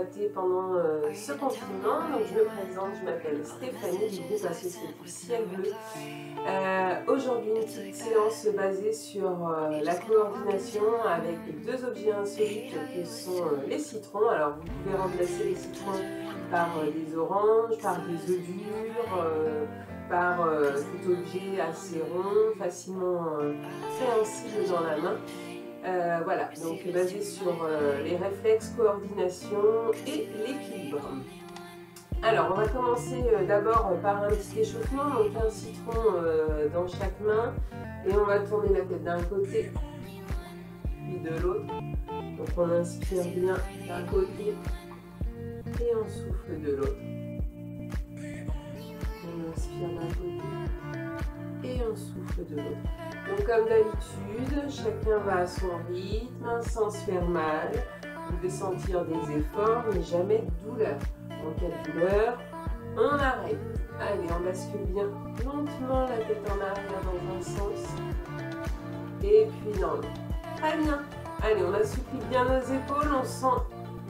contacter pendant ce confinement. Donc je me présente, je m'appelle Stéphanie du groupe associatif Ciel Bleu. Aujourd'hui une petite séance basée sur la coordination avec deux objets insolites que sont les citrons. Alors vous pouvez remplacer les citrons par des oranges, par des œufs durs, par tout objet assez rond, facilement préhensible dans la main. Voilà, donc basé sur les réflexes, coordination et l'équilibre. Alors, on va commencer d'abord par un petit échauffement, donc un citron dans chaque main, et on va tourner la tête d'un côté, puis de l'autre. Donc on inspire bien d'un côté, et on souffle de l'autre. On inspire d'un côté, et on souffle de l'autre. Donc comme d'habitude, chacun va à son rythme, sans se faire mal. Vous devez sentir des efforts, mais jamais de douleur. En quelle douleur? On arrête. Allez, on bascule bien lentement la tête en arrière dans un sens. Et puis dans l'autre. Très bien. Allez, on assouplit bien nos épaules. On sent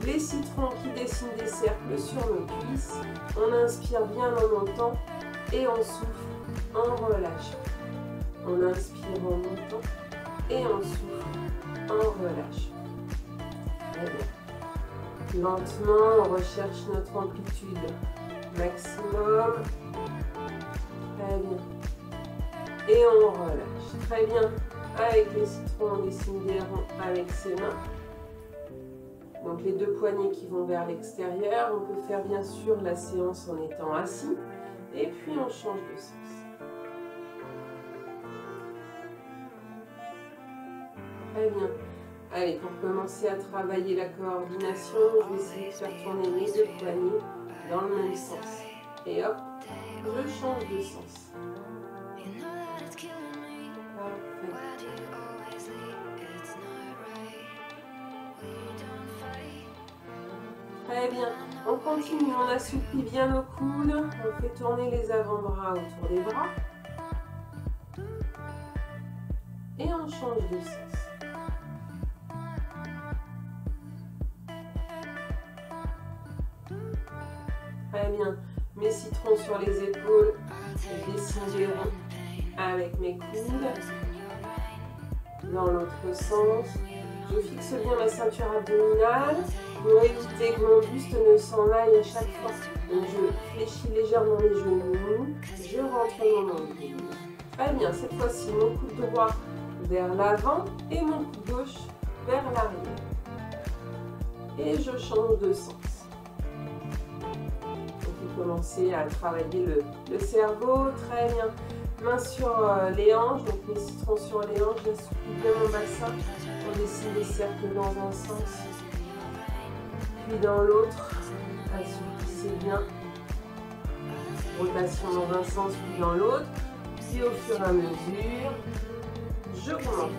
les citrons qui dessinent des cercles sur nos cuisses. On inspire bien en montant et on souffle en relâchant. On inspire en montant et on souffle en relâchant. Très bien. Lentement, on recherche notre amplitude maximum. Très bien. Et on relâche. Très bien. Avec les citrons, on dessine des ronds avec ses mains. Donc les deux poignets qui vont vers l'extérieur. On peut faire bien sûr la séance en étant assis. Et puis on change de sens. Très bien. Allez, pour commencer à travailler la coordination, je vais essayer de faire tourner les deux poignets dans le même sens. Et hop, je change de sens. Parfait. Très bien. On continue, on assouplit bien nos coudes. On fait tourner les avant-bras autour des bras. Et on change de sens. Très bien. Mes citrons sur les épaules. Je dessine des ronds avec mes coudes. Dans l'autre sens. Je fixe bien ma ceinture abdominale pour éviter que mon buste ne s'en aille à chaque fois. Donc je fléchis légèrement les genoux. Je rentre mon nombril. Très bien. Cette fois-ci, mon coude droit vers l'avant et mon coude gauche vers l'arrière. Et je change de sens. Commencer à travailler le cerveau, très bien. Main sur les hanches, donc les citrons sur les hanches, j'assouplis bien mon bassin, on dessine des cercles dans un sens, puis dans l'autre, assouplissez bien, rotation dans un sens, puis dans l'autre, puis au fur et à mesure, je remonte.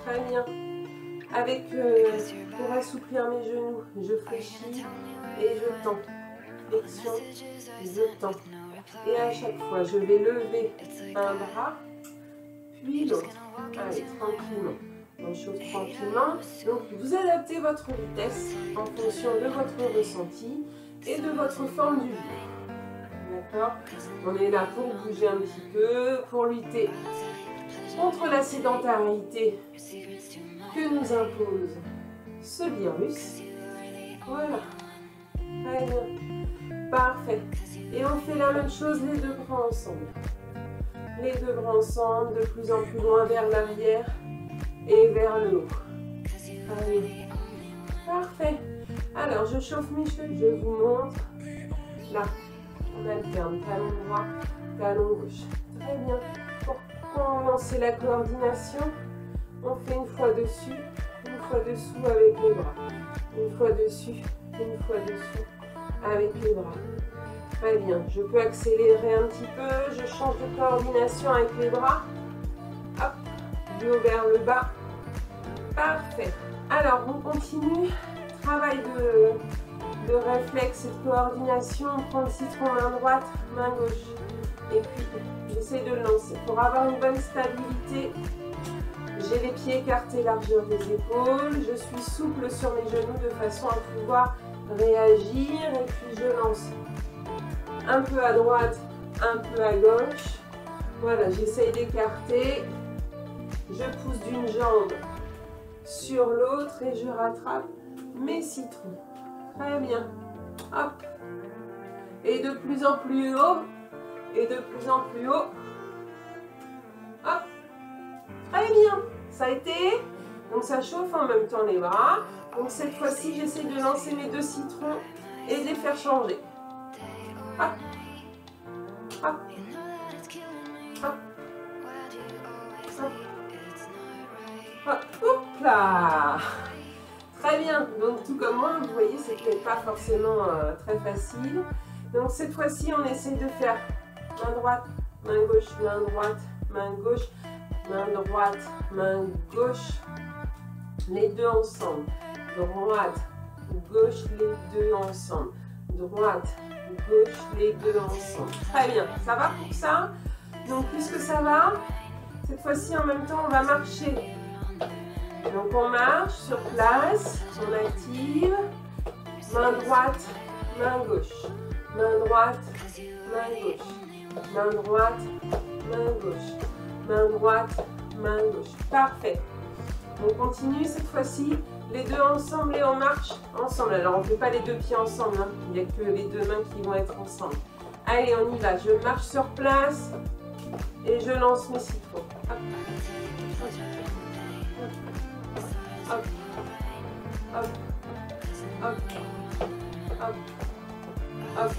Très bien. Avec, pour assouplir mes genoux, je fléchis et je tends. Flexion, je tends. Et à chaque fois, je vais lever un bras, puis l'autre. Allez, tranquillement. On chauffe tranquillement. Donc, vous adaptez votre vitesse en fonction de votre ressenti et de votre forme du jour. D'accord? On est là pour bouger un petit peu, pour lutter contre la sédentarité que nous impose ce virus. Voilà. Très bien. Parfait. Et on fait la même chose les deux bras ensemble. Les deux bras ensemble, de plus en plus loin vers l'arrière et vers le haut. Allez. Parfait. Alors, je chauffe mes cheveux, je vous montre. Là, on alterne talon droit, talon gauche. Très bien. Pour commencer la coordination, on fait une fois dessus, une fois dessous avec les bras. Une fois dessus, une fois dessous avec les bras. Très bien. Je peux accélérer un petit peu. Je change de coordination avec les bras. Hop, du haut vers le bas. Parfait. Alors, on continue. Travail de réflexe et de coordination. On prend le citron main droite, main gauche. Et puis, j'essaie de le lancer. Pour avoir une bonne stabilité, J'ai les pieds écartés, largeur des épaules. Je suis souple sur mes genoux de façon à pouvoir réagir. Et puis je lance un peu à droite, un peu à gauche. Voilà, j'essaye d'écarter. Je pousse d'une jambe sur l'autre et je rattrape mes citrons. Très bien. Hop. Et de plus en plus haut. Et de plus en plus haut. Hop. Très bien. Ça a été. Donc ça chauffe en même temps les bras. Donc cette fois-ci, j'essaie de lancer mes 2 citrons et de les faire changer. Hop. Hop. Hop. Hop. Hop. Hop là. Très bien. Donc tout comme moi, vous voyez, c'était pas forcément très facile. Donc cette fois-ci, on essaie de faire main droite, main gauche, main droite, main gauche, main droite, main gauche, les deux ensemble. Droite, gauche, les deux ensemble. Droite, gauche, les deux ensemble. Très bien. Ça va pour ça? Donc puisque ça va, cette fois-ci en même temps, on va marcher. Donc on marche sur place, on active. Main droite, main gauche. Main droite, main gauche. Main droite, main gauche. Main droite, main gauche. Parfait. On continue cette fois-ci, les deux ensemble et on marche ensemble. Alors on ne fait pas les deux pieds ensemble, hein. Il n'y a que les deux mains qui vont être ensemble. Allez, on y va. Je marche sur place et je lance mes citrons. Hop. Hop. Hop. Hop. Hop. Hop.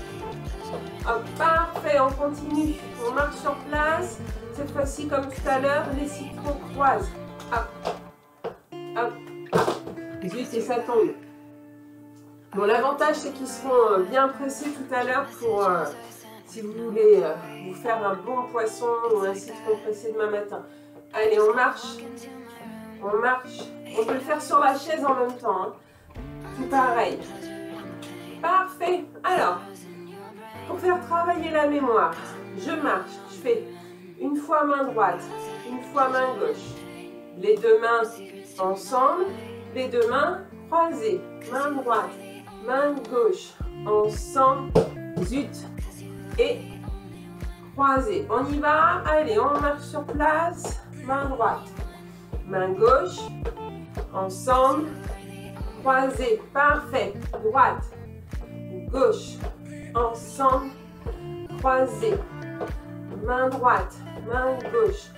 Hop. Parfait, on continue. On marche sur place. Cette fois-ci, comme tout à l'heure, les citrons croisent. Hop. Hop. Zut, et ça tombe. Bon, l'avantage, c'est qu'ils seront bien pressés tout à l'heure pour, si vous voulez, vous faire un bon poisson ou un citron pressé demain matin. Allez, on marche. On marche. On peut le faire sur la chaise en même temps. Hein. Tout pareil. Parfait. Alors, pour faire travailler la mémoire, je marche. Je fais une fois main droite, une fois main gauche. Les deux mains ensemble, les deux mains croisées. Main droite, main gauche, ensemble. Zut. Et croisées. On y va. Allez, on marche sur place. Main droite, main gauche, ensemble, croisée. Parfait. Droite, gauche, ensemble, croisée. Main droite, main gauche,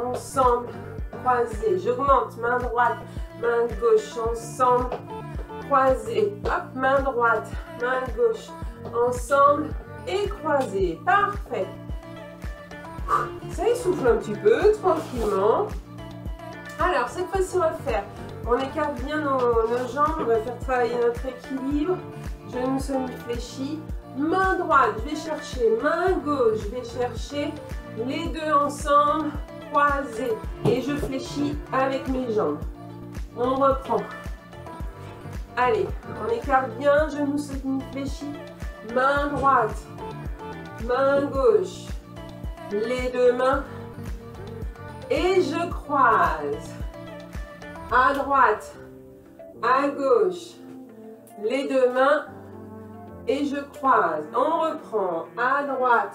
ensemble, croisée. J'augmente. Main droite, main gauche, ensemble, croisée. Hop, main droite, main gauche, ensemble et croisée. Parfait. Ça essouffle un petit peu, tranquillement. Alors, cette fois-ci, on va faire, on écarte bien nos jambes, on va faire travailler notre équilibre. Genoux semi-fléchis. Main droite, je vais chercher. Main gauche, je vais chercher. Les deux ensemble, croisés. Et je fléchis avec mes jambes. On reprend. Allez, on écarte bien, genoux semi-fléchis. Main droite, main gauche. Les deux mains. Et je croise. À droite, à gauche. Les deux mains. Et je croise. On reprend. À droite.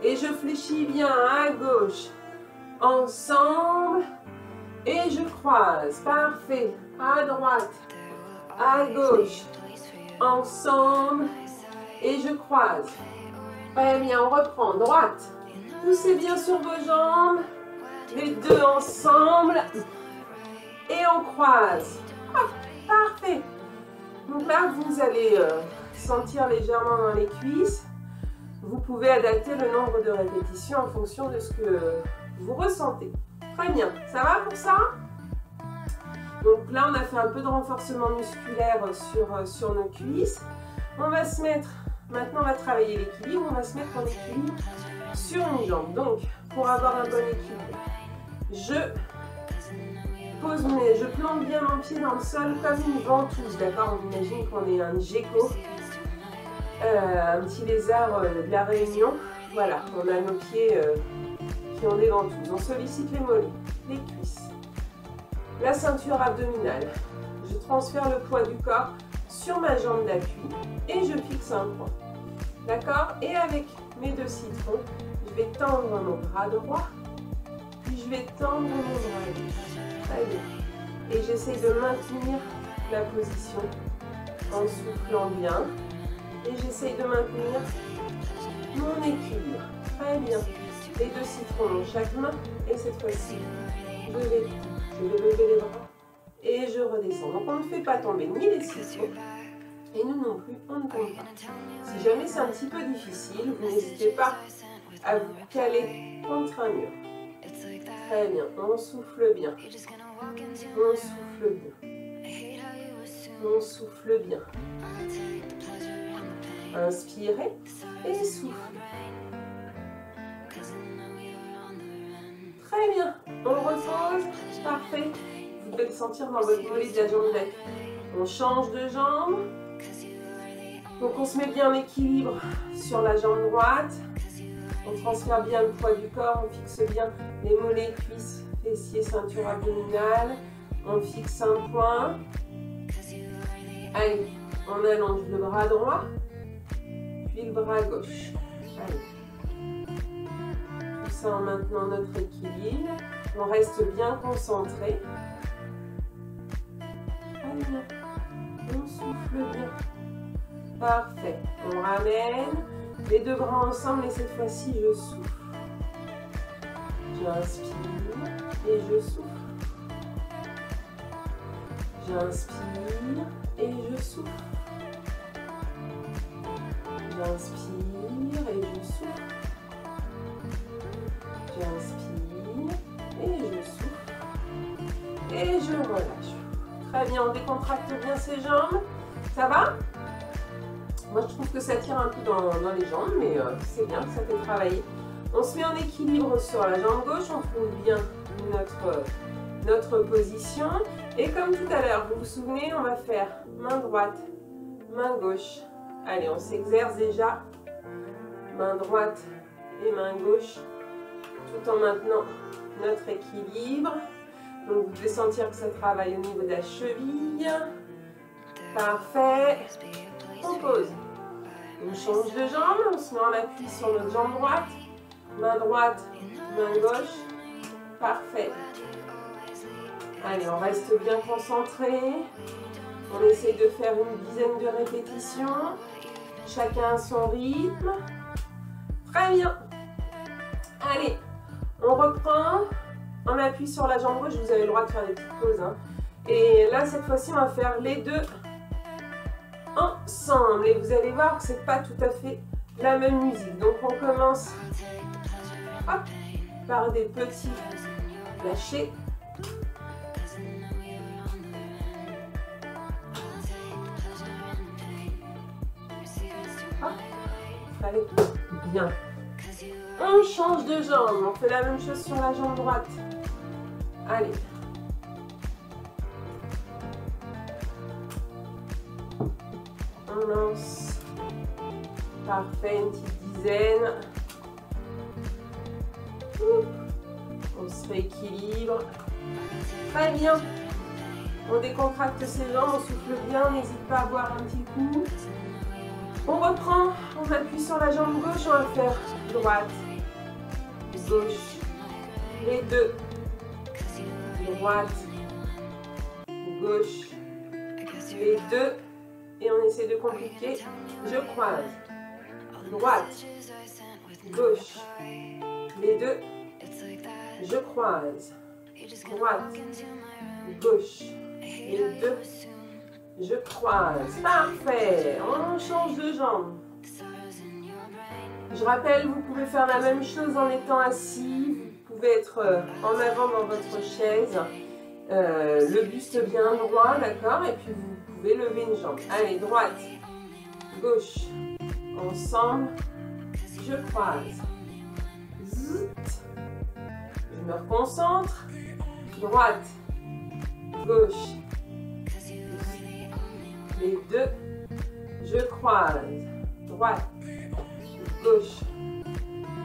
Et je fléchis bien à gauche. Ensemble. Et je croise. Parfait. À droite. À gauche. Ensemble. Et je croise. Très bien. On reprend. Droite. Poussez bien sur vos jambes. Les deux ensemble. Et on croise. Hop, parfait. Donc là, vous allez sentir légèrement dans les cuisses. Vous pouvez adapter le nombre de répétitions en fonction de ce que vous ressentez. Très bien. Ça va pour ça? Donc là, on a fait un peu de renforcement musculaire sur nos cuisses. On va se mettre, maintenant on va travailler l'équilibre. On va se mettre en équilibre sur une jambe. Donc, pour avoir un bon équilibre, je plante bien mon pied dans le sol comme une ventouse, d'accord? On imagine qu'on est un gecko, un petit lézard de la Réunion. Voilà, on a nos pieds qui ont des ventouses. On sollicite les mollets, les cuisses, la ceinture abdominale. Je transfère le poids du corps sur ma jambe d'appui et je fixe un point. D'accord? Et avec mes 2 citrons, je vais tendre mon bras droit, puis je vais tendre mon bras gauche. Très bien. Et j'essaie de maintenir la position en soufflant bien. Et j'essaie de maintenir mon équilibre. Très bien. Les 2 citrons dans chaque main. Et cette fois-ci, je vais lever les bras et je redescends. Donc on ne fait pas tomber ni les citrons. Et nous non plus, on ne tombe pas. Si jamais c'est un petit peu difficile, vous n'hésitez pas à vous caler contre un mur. Très bien, on souffle bien. On souffle bien. On souffle bien. Inspirez et soufflez. Très bien, on repose, parfait. Vous devez le sentir dans votre mollet de la jambe d'appui. On change de jambe. Donc on se met bien en équilibre sur la jambe droite. On transfère bien le poids du corps, on fixe bien les mollets, cuisses, fessiers, ceinture abdominale. On fixe un point. Allez, on allonge le bras droit, puis le bras gauche. Allez. Tout ça en maintenant notre équilibre. On reste bien concentré. Allez, bien. On souffle bien. Parfait. On ramène les 2 bras ensemble et cette fois-ci, je souffle. J'inspire et je souffle. J'inspire et je souffle. J'inspire et je souffle. J'inspire et je souffle. Et je relâche. Très bien, on décontracte bien ses jambes. Ça va? Moi, je trouve que ça tire un peu dans les jambes, mais c'est bien, ça fait travailler. On se met en équilibre sur la jambe gauche, on trouve bien notre position. Et comme tout à l'heure, vous vous souvenez, on va faire main droite, main gauche. Allez, on s'exerce déjà. Main droite et main gauche, tout en maintenant notre équilibre. Donc, vous devez sentir que ça travaille au niveau de la cheville. Parfait. On pose. On change de jambe, on se met en appui sur notre jambe droite. Main droite, main gauche. Parfait. Allez, on reste bien concentré. On essaie de faire une dizaine de répétitions. Chacun à son rythme. Très bien. Allez, on reprend. On appuie sur la jambe gauche. Vous avez le droit de faire des petites pauses. Hein. Et là, cette fois-ci, on va faire les 2 ensemble. Et vous allez voir que c'est pas tout à fait la même musique. Donc, on commence hop, par des petits lâchers. Hop, allez, bien. On change de jambe. On fait la même chose sur la jambe droite. Allez. On lance. Parfait, une petite dizaine. On se rééquilibre. Très bien. On décontracte ses jambes, on souffle bien, n'hésite pas à boire un petit coup. On reprend, on appuie sur la jambe gauche, on va faire droite, gauche, les 2. Droite, gauche, les 2. Et on essaie de compliquer. Je croise. Droite, gauche, les 2. Je croise. Droite, gauche, les 2. Je croise. Parfait. On change de jambe. Je rappelle, vous pouvez faire la même chose en étant assis. Vous pouvez être en avant dans votre chaise. Le buste bien droit, d'accord? Et puis vous pouvez lever une jambe. Allez, droite, gauche, ensemble. Je croise. Zut. Je me reconcentre. Droite, gauche, les 2. Je croise. Droite, gauche,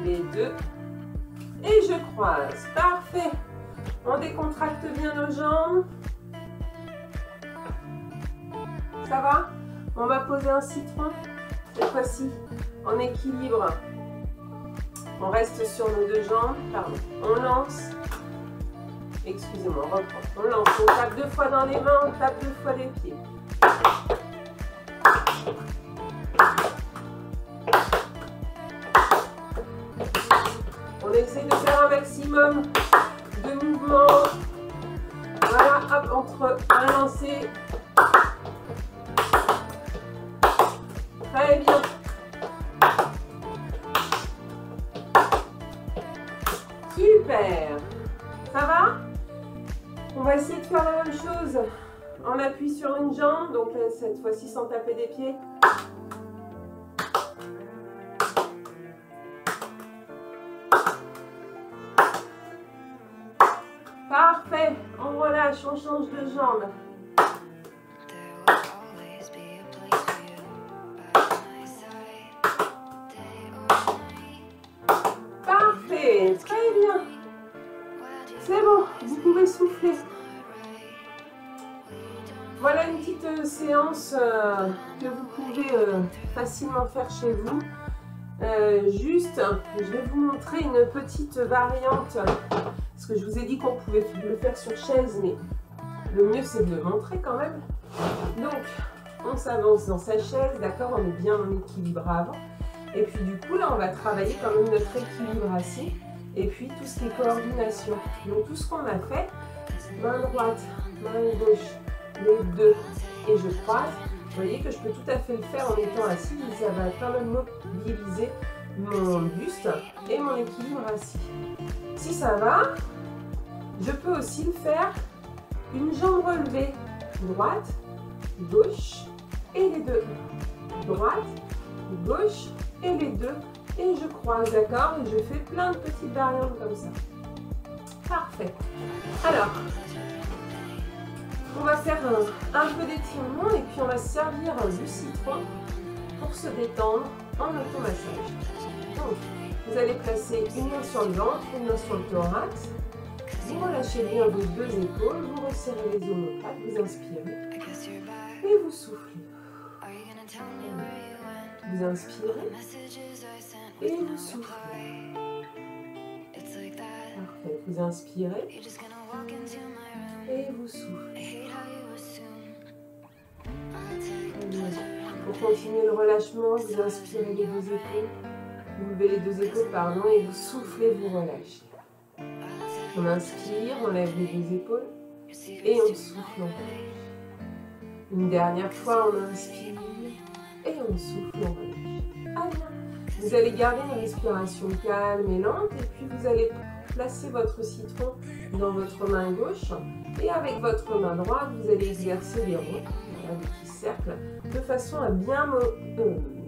les 2. Et je croise. Parfait. On décontracte bien nos jambes. Ça va? On va poser un citron. Cette fois-ci, en équilibre. On reste sur nos deux jambes. Pardon. On lance. Excusez-moi, on reprend. On lance. On tape 2 fois dans les mains. On tape 2 fois les pieds. On essaie de faire un maximum de mouvements. Voilà, hop, entre un lancer. Très bien. Super. Ça va? On va essayer de faire la même chose. On appuie sur une jambe, donc cette fois-ci sans taper des pieds. Parfait. On relâche, on change de jambe. Parfait. Très bien. C'est bon. Vous pouvez souffler. Voilà une petite séance que vous pouvez facilement faire chez vous. Juste, je vais vous montrer une petite variante. Parce que je vous ai dit qu'on pouvait le faire sur chaise, mais le mieux c'est de le montrer quand même. Donc, on s'avance dans sa chaise, d'accord, on est bien en équilibre avant. Et puis du coup, là, on va travailler quand même notre équilibre assis. Et puis tout ce qui est coordination. Donc tout ce qu'on a fait, main droite, main gauche, les deux, et je croise. Vous voyez que je peux tout à fait le faire en étant assis, mais ça va quand même mobiliser mon buste et mon équilibre assis. Si ça va, je peux aussi le faire une jambe relevée, droite, gauche et les deux. Droite, gauche et les deux. Et je croise, d'accord? Et je fais plein de petites variantes comme ça. Parfait. Alors, on va faire un peu d'étirement et puis on va se servir du citron pour se détendre en automassage. Donc, vous allez placer une main sur le ventre, une main sur le thorax. Vous relâchez bien vos deux épaules, vous resserrez les omoplates, vous inspirez et vous soufflez. Vous inspirez et vous soufflez. Parfait. Vous inspirez et vous soufflez. Pour continuer le relâchement, vous inspirez les deux épaules, vous levez les deux épaules, pardon, et vous soufflez, vous relâchez. On inspire, on lève les deux épaules et on souffle, on relâche. Une dernière fois, on inspire et on souffle, on relâche. Allez. Vous allez garder une respiration calme et lente et puis vous allez placer votre citron dans votre main gauche et avec votre main droite, vous allez exercer les ronds, voilà, des petits cercles, de façon à bien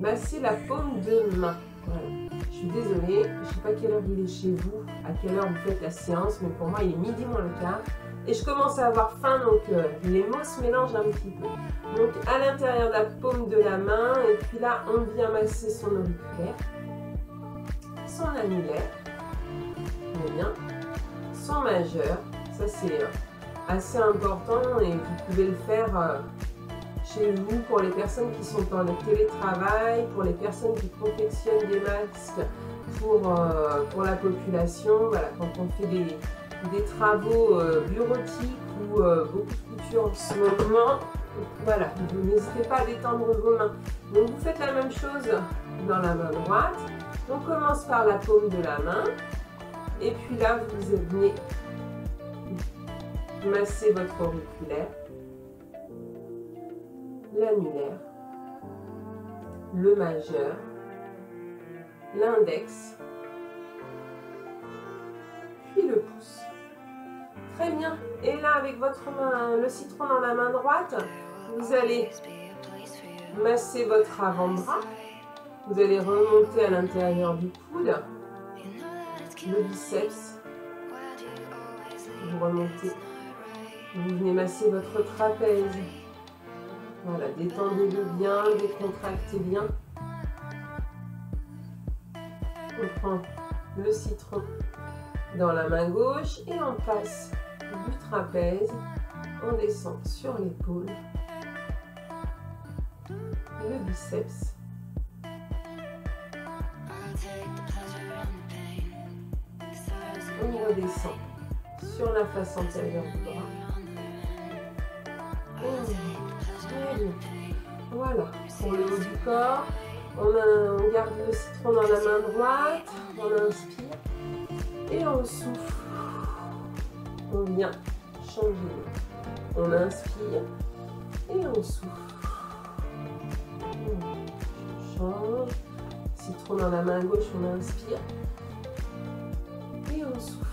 masser la paume de main. Voilà. Je suis désolée, je ne sais pas quelle heure il est chez vous, à quelle heure vous faites la séance, mais pour moi il est midi moins le quart. Et je commence à avoir faim, donc les mots se mélangent un petit peu. Donc à l'intérieur de la paume de la main, et puis là on vient masser son auriculaire, son annulaire, très bien, son majeur, ça c'est assez important et vous pouvez le faire chez vous pour les personnes qui sont en télétravail, pour les personnes qui confectionnent des masques pour la population, voilà, quand on fait des travaux bureautiques ou beaucoup de couture en ce moment, voilà, n'hésitez pas à détendre vos mains. Donc vous faites la même chose dans la main droite. On commence par la paume de la main et puis là vous venez masser votre auriculaire, l'annulaire, le majeur, l'index, puis le pouce. Très bien. Et là, avec votre main, le citron dans la main droite, vous allez masser votre avant-bras. Vous allez remonter à l'intérieur du coude, le biceps. Vous remontez. Vous venez masser votre trapèze. Voilà, détendez-le bien, décontractez bien. On prend le citron dans la main gauche et on passe du trapèze. On descend sur l'épaule, le biceps. On redescend sur la face antérieure du bras. Voilà, pour le haut du corps, on garde le citron dans la main droite, on inspire et on souffle. On vient changer. On inspire et on souffle. On change. Citron dans la main gauche, on inspire et on souffle.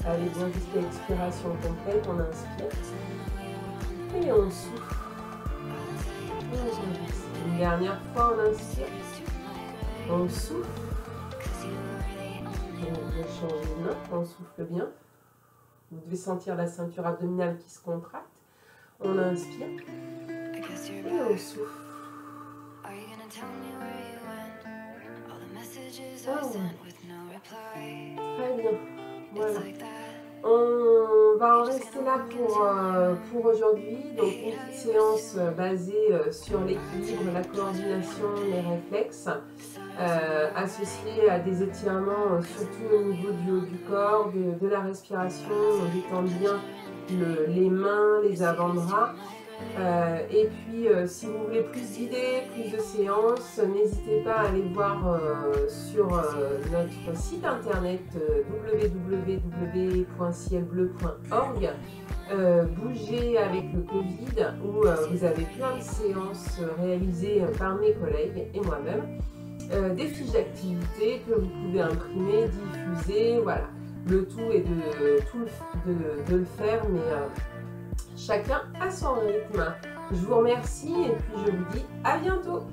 Allez bien jusqu'à l'expiration complète, on inspire et on souffle. Une dernière fois, on inspire, on souffle. On va changer de main, on souffle bien. Vous devez sentir la ceinture abdominale qui se contracte. On inspire et on souffle. Très bien. Voilà. On va en rester là pour aujourd'hui. Donc une petite séance basée sur l'équilibre, la coordination, les réflexes, associée à des étirements surtout au niveau du haut du corps, de la respiration. On détend bien les mains, les avant-bras. Et puis si vous voulez plus d'idées, plus de séances, n'hésitez pas à aller voir sur notre site internet www.cielbleu.org Bouger avec le Covid où vous avez plein de séances réalisées par mes collègues et moi-même, des fiches d'activité que vous pouvez imprimer, diffuser, voilà. Le tout est de le faire, mais chacun à son rythme. Je vous remercie et puis je vous dis à bientôt.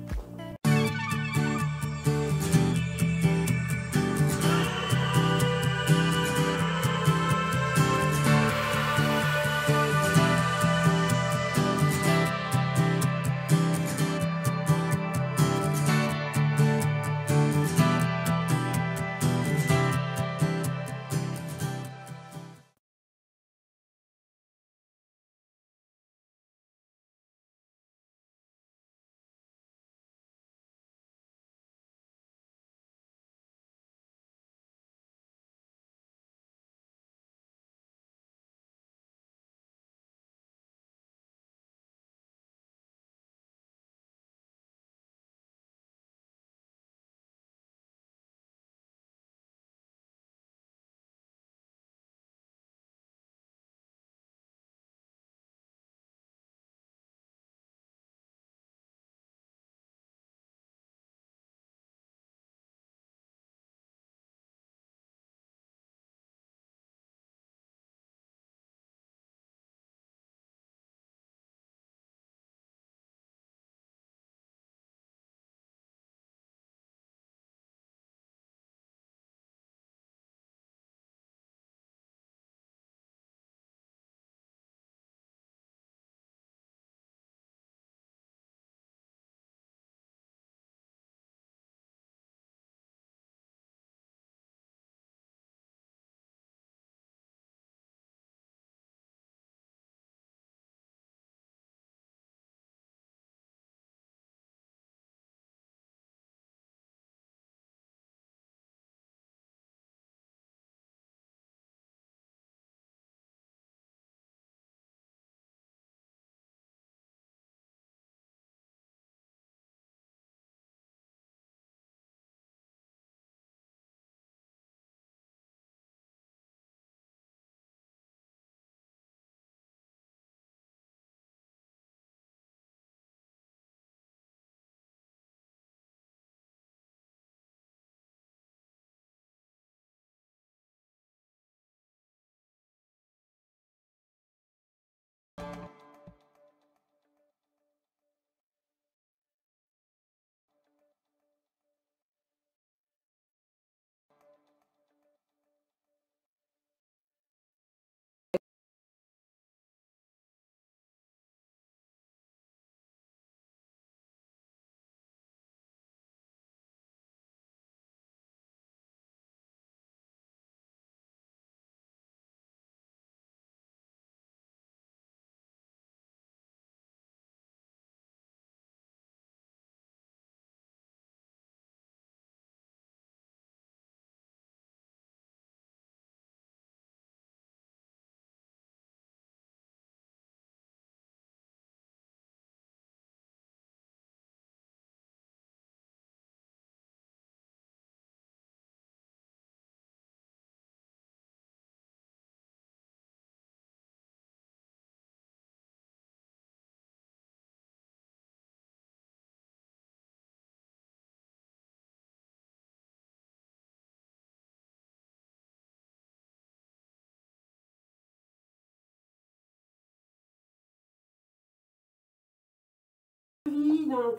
donc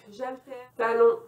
j'alterne. Talon